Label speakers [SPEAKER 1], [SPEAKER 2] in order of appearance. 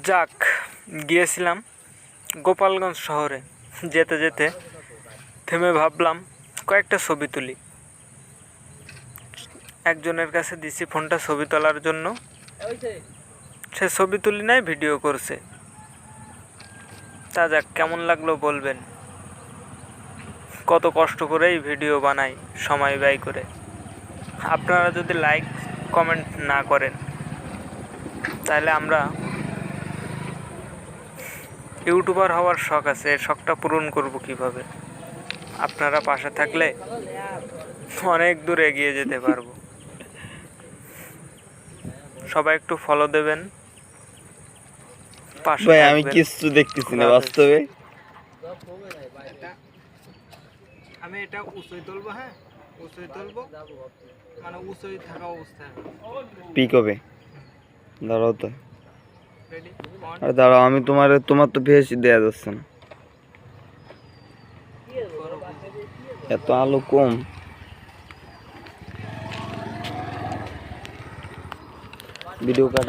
[SPEAKER 1] যাক, গিয়েছিলাম গোপালগঞ্জ শহরে। যেতে যেতে থেমে ভাবলাম কয়েকটা ছবি তুলি। একজনের কাছে দিছি ফোনটা ছবি তোলার জন্য, সে ছবি তুলি নাই, ভিডিও করছে। তা যাক, কেমন লাগলো বলবেন। কত কষ্ট করেই ভিডিও বানাই, সময় ব্যয় করে। আপনারা যদি লাইক কমেন্ট না করেন তাহলে আমরা ইউটিউবার হওয়ার শখ আছে, এই শখটা পূরণ করব কিভাবে? আপনারা পাশে থাকলে অনেক দূর এগিয়ে যেতে পারবো। সবাই একটু ফলো দেবেন, পাশে
[SPEAKER 2] ভাই আমি
[SPEAKER 1] থাকবেন।
[SPEAKER 2] কিছু দেখতেছি না বাস্তবে।
[SPEAKER 1] আমি এটা উঁচুই তুলবো, হ্যাঁ উঁচুই তুলবো, মানে উঁচুই থাকা অবস্থায়।
[SPEAKER 2] পিক হবে, দাঁড়াও তো।
[SPEAKER 1] রেডি?
[SPEAKER 2] আর দাঁড়াও, আমি তোমার তো ভেস দেয়া যাচ্ছে না, এত আলো কম। ভিডিও কাটা।